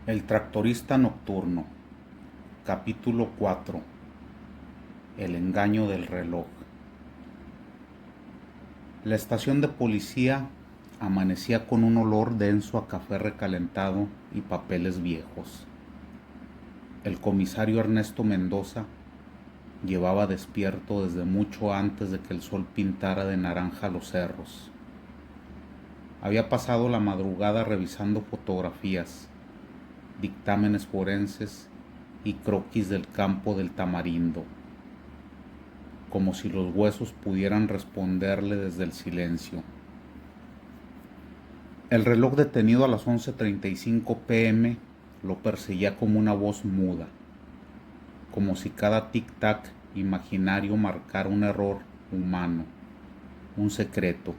El tractorista nocturno. Capítulo 4. El engaño del reloj. La estación de policía amanecía con un olor denso a café recalentado y papeles viejos. El comisario Ernesto Mendoza llevaba despierto desde mucho antes de que el sol pintara de naranja los cerros. Había pasado la madrugada revisando fotografías, dictámenes forenses y croquis del campo del Tamarindo, como si los huesos pudieran responderle desde el silencio. El reloj detenido a las 11:35 p.m. lo perseguía como una voz muda, como si cada tic-tac imaginario marcara un error humano, un secreto,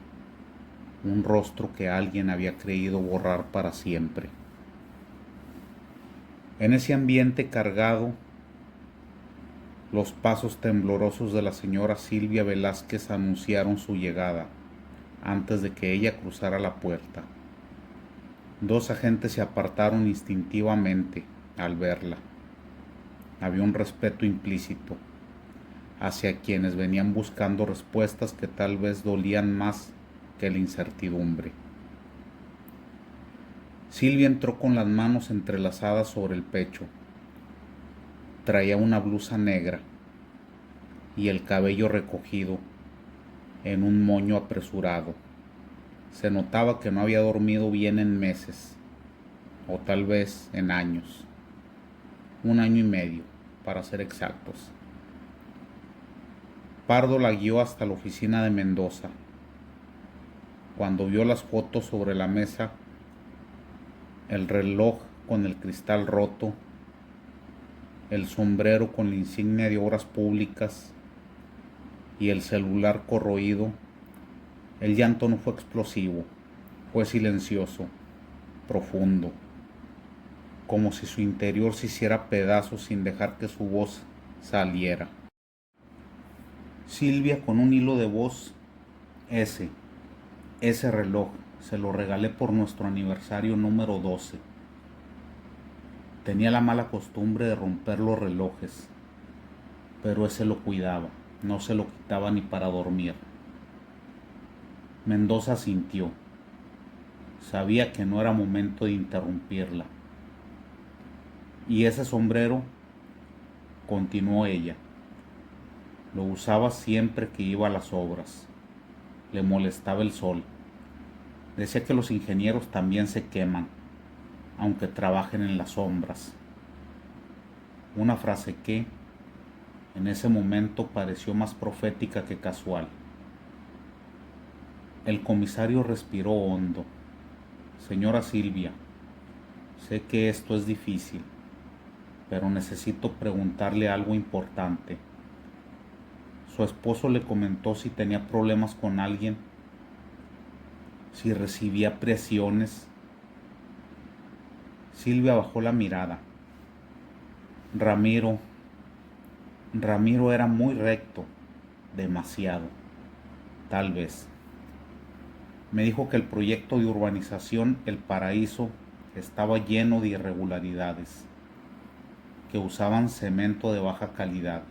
un rostro que alguien había creído borrar para siempre. En ese ambiente cargado, los pasos temblorosos de la señora Silvia Velázquez anunciaron su llegada, antes de que ella cruzara la puerta. Dos agentes se apartaron instintivamente al verla. Había un respeto implícito hacia quienes venían buscando respuestas que tal vez dolían más que la incertidumbre. Silvia entró con las manos entrelazadas sobre el pecho. Traía una blusa negra y el cabello recogido en un moño apresurado. Se notaba que no había dormido bien en meses, o tal vez en años. 1 año y medio, para ser exactos. Pardo la guió hasta la oficina de Mendoza. Cuando vio las fotos sobre la mesa, el reloj con el cristal roto, el sombrero con la insignia de obras públicas y el celular corroído, el llanto no fue explosivo, fue silencioso, profundo, como si su interior se hiciera pedazos sin dejar que su voz saliera. Silvia, con un hilo de voz: ese reloj se lo regalé por nuestro aniversario número 12. Tenía la mala costumbre de romper los relojes, pero ese lo cuidaba, no se lo quitaba ni para dormir. Mendoza sintió. Sabía que no era momento de interrumpirla. Y ese sombrero, continuó ella, lo usaba siempre que iba a las obras. Le molestaba el sol. Decía que los ingenieros también se queman, aunque trabajen en las sombras. Una frase que, en ese momento, pareció más profética que casual. El comisario respiró hondo. Señora Silvia, sé que esto es difícil, pero necesito preguntarle algo importante. Su esposo le comentó si tenía problemas con alguien, si recibía presiones. Silvia bajó la mirada. Ramiro era muy recto, demasiado, tal vez. Me dijo que el proyecto de urbanización El Paraíso estaba lleno de irregularidades, que usaban cemento de baja calidad,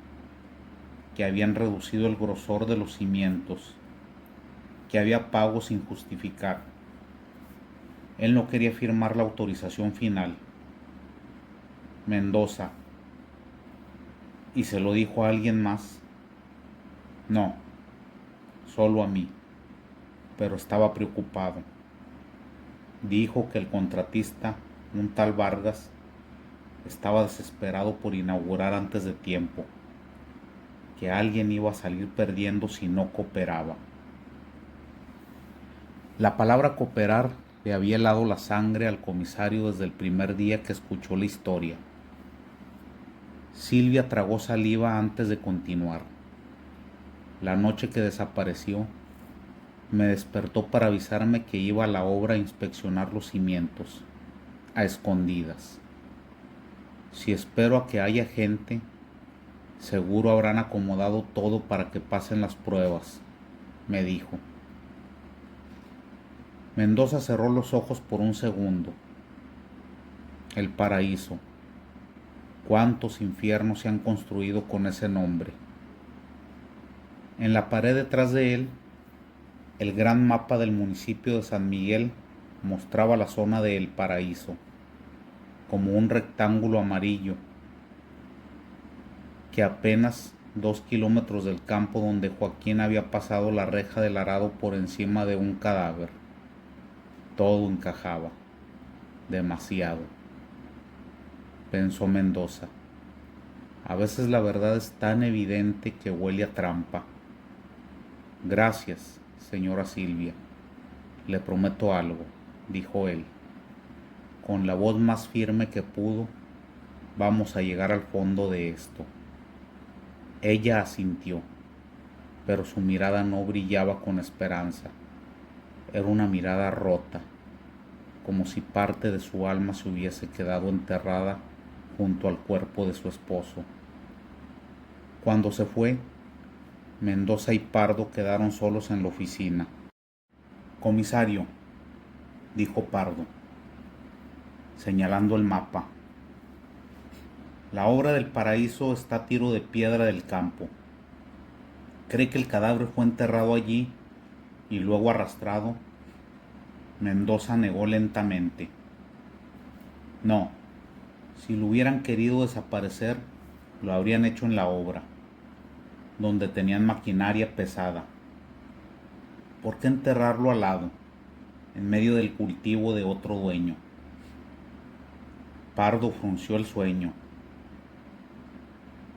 que habían reducido el grosor de los cimientos, que había pagos sin justificar. Él no quería firmar la autorización final. Mendoza: ¿y se lo dijo a alguien más? No, solo a mí, pero estaba preocupado. Dijo que el contratista, un tal Vargas, estaba desesperado por inaugurar antes de tiempo, que alguien iba a salir perdiendo si no cooperaba. La palabra cooperar le había helado la sangre al comisario desde el primer día que escuchó la historia. Silvia tragó saliva antes de continuar. La noche que desapareció, me despertó para avisarme que iba a la obra a inspeccionar los cimientos, a escondidas. Si espero a que haya gente, seguro habrán acomodado todo para que pasen las pruebas, me dijo. Mendoza cerró los ojos por un segundo. El paraíso. ¿Cuántos infiernos se han construido con ese nombre? En la pared detrás de él, el gran mapa del municipio de San Miguel mostraba la zona de El Paraíso, como un rectángulo amarillo que apenas 2 kilómetros del campo donde Joaquín había pasado la reja del arado por encima de un cadáver. Todo encajaba, demasiado, pensó Mendoza. A veces la verdad es tan evidente que huele a trampa. Gracias, señora Silvia. Le prometo algo, dijo él. Con la voz más firme que pudo, vamos a llegar al fondo de esto. Ella asintió, pero su mirada no brillaba con esperanza. Era una mirada rota, como si parte de su alma se hubiese quedado enterrada junto al cuerpo de su esposo. Cuando se fue, Mendoza y Pardo quedaron solos en la oficina. Comisario, dijo Pardo, señalando el mapa. La obra del paraíso está a tiro de piedra del campo. ¿Cree que el cadáver fue enterrado allí y luego arrastrado? Mendoza negó lentamente. No, si lo hubieran querido desaparecer, lo habrían hecho en la obra, donde tenían maquinaria pesada. ¿Por qué enterrarlo al lado, en medio del cultivo de otro dueño? Pardo frunció el ceño.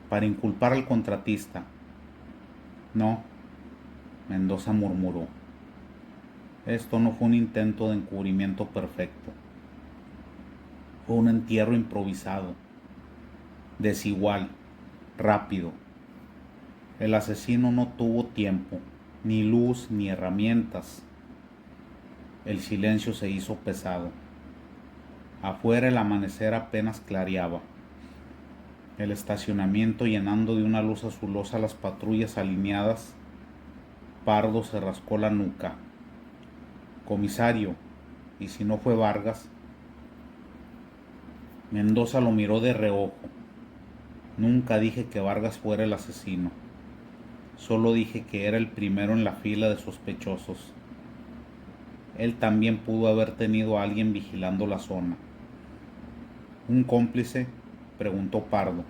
Para inculpar al contratista. No, Mendoza murmuró. Esto no fue un intento de encubrimiento perfecto. Fue un entierro improvisado, desigual, rápido. El asesino no tuvo tiempo, ni luz, ni herramientas. El silencio se hizo pesado. Afuera el amanecer apenas clareaba. El estacionamiento llenando de una luz azulosa las patrullas alineadas. Pardo se rascó la nuca. Comisario, ¿y si no fue Vargas? Mendoza lo miró de reojo. Nunca dije que Vargas fuera el asesino. Solo dije que era el primero en la fila de sospechosos. Él también pudo haber tenido a alguien vigilando la zona. ¿Un cómplice?, preguntó Pardo.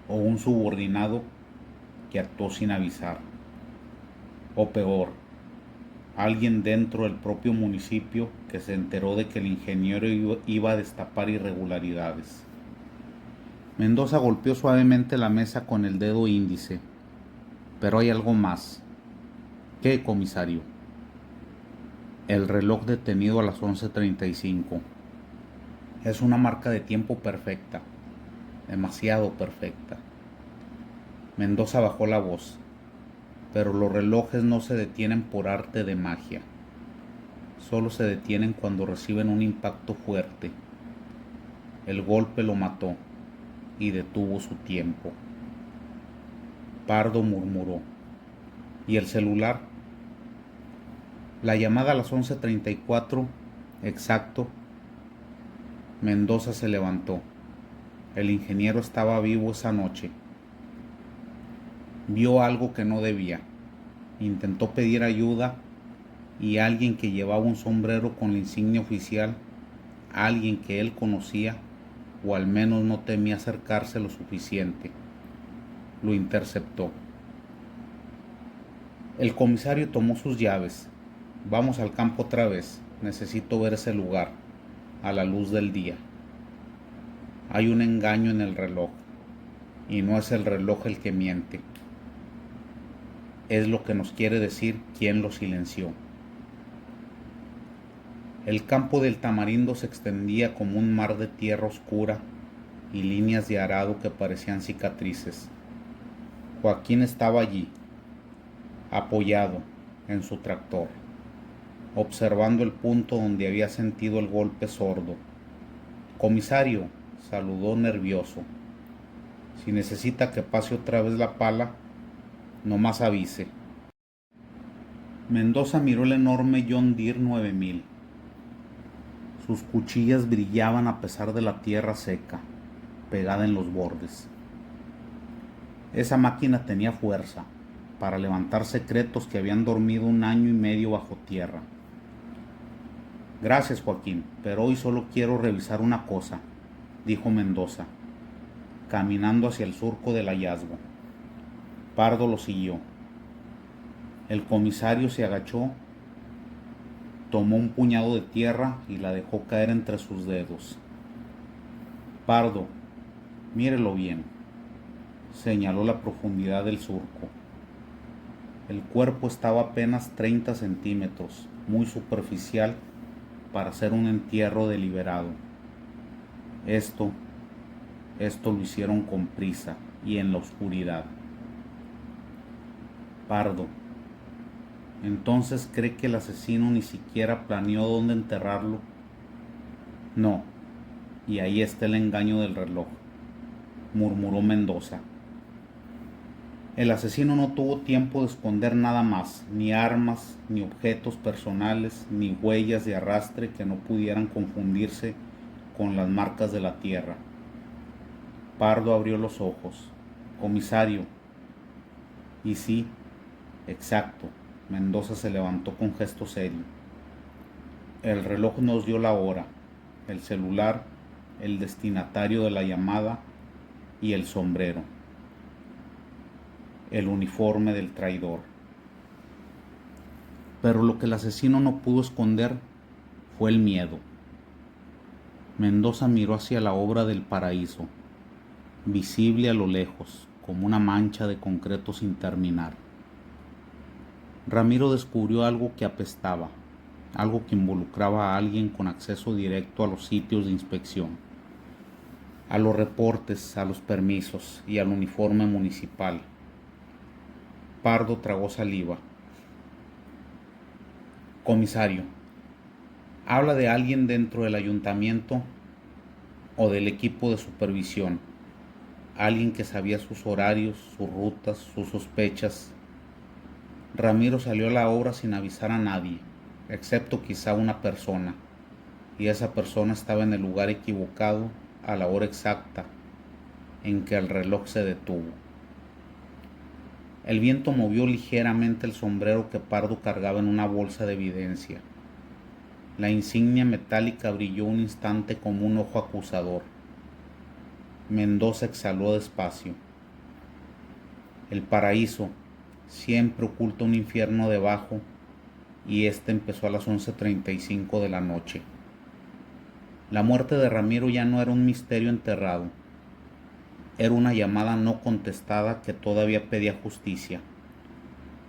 ¿O un subordinado que actuó sin avisar? O peor, alguien dentro del propio municipio que se enteró de que el ingeniero iba a destapar irregularidades. Mendoza golpeó suavemente la mesa con el dedo índice. Pero hay algo más. ¿Qué, comisario? El reloj detenido a las 11:35. Es una marca de tiempo perfecta, demasiado perfecta. Mendoza bajó la voz. Pero los relojes no se detienen por arte de magia. Solo se detienen cuando reciben un impacto fuerte. El golpe lo mató y detuvo su tiempo. Pardo murmuró. ¿Y el celular? La llamada a las 11:34, exacto. Mendoza se levantó. El ingeniero estaba vivo esa noche. Vio algo que no debía. Intentó pedir ayuda y alguien que llevaba un sombrero con la insignia oficial, alguien que él conocía, o al menos no temía acercarse lo suficiente, lo interceptó. El comisario tomó sus llaves. Vamos al campo otra vez. Necesito ver ese lugar, a la luz del día. Hay un engaño en el reloj, y no es el reloj el que miente. Es lo que nos quiere decir quién lo silenció. El campo del Tamarindo se extendía como un mar de tierra oscura y líneas de arado que parecían cicatrices. Joaquín estaba allí, apoyado en su tractor, observando el punto donde había sentido el golpe sordo. Comisario, saludó nervioso. Si necesita que pase otra vez la pala, nomás avise. Mendoza miró el enorme John Deere 9000. Sus cuchillas brillaban a pesar de la tierra seca, pegada en los bordes. Esa máquina tenía fuerza para levantar secretos que habían dormido 1 año y medio bajo tierra. Gracias, Joaquín, pero hoy solo quiero revisar una cosa, dijo Mendoza, caminando hacia el surco del hallazgo. Pardo lo siguió. El comisario se agachó, tomó un puñado de tierra y la dejó caer entre sus dedos. Pardo, mírelo bien, señaló la profundidad del surco. El cuerpo estaba apenas 30 centímetros, muy superficial para hacer un entierro deliberado. Esto lo hicieron con prisa y en la oscuridad. Pardo, ¿entonces cree que el asesino ni siquiera planeó dónde enterrarlo? No, y ahí está el engaño del reloj, murmuró Mendoza. El asesino no tuvo tiempo de esconder nada más, ni armas, ni objetos personales, ni huellas de arrastre que no pudieran confundirse con las marcas de la tierra. Pardo abrió los ojos. Comisario. Y sí, exacto. Mendoza se levantó con gesto serio. El reloj nos dio la hora, el celular, el destinatario de la llamada y el sombrero. El uniforme del traidor. Pero lo que el asesino no pudo esconder fue el miedo. Mendoza miró hacia la obra del paraíso, visible a lo lejos, como una mancha de concreto sin terminar. Ramiro descubrió algo que apestaba, algo que involucraba a alguien con acceso directo a los sitios de inspección, a los reportes, a los permisos y al uniforme municipal. Pardo tragó saliva. Comisario, habla de alguien dentro del ayuntamiento o del equipo de supervisión, alguien que sabía sus horarios, sus rutas, sus sospechas. Ramiro salió a la obra sin avisar a nadie, excepto quizá una persona, y esa persona estaba en el lugar equivocado a la hora exacta en que el reloj se detuvo. El viento movió ligeramente el sombrero que Pardo cargaba en una bolsa de evidencia. La insignia metálica brilló un instante como un ojo acusador. Mendoza exhaló despacio. El paraíso siempre oculta un infierno debajo, y este empezó a las 11:35 de la noche. La muerte de Ramiro ya no era un misterio enterrado. Era una llamada no contestada que todavía pedía justicia,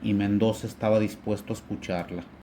y Mendoza estaba dispuesto a escucharla.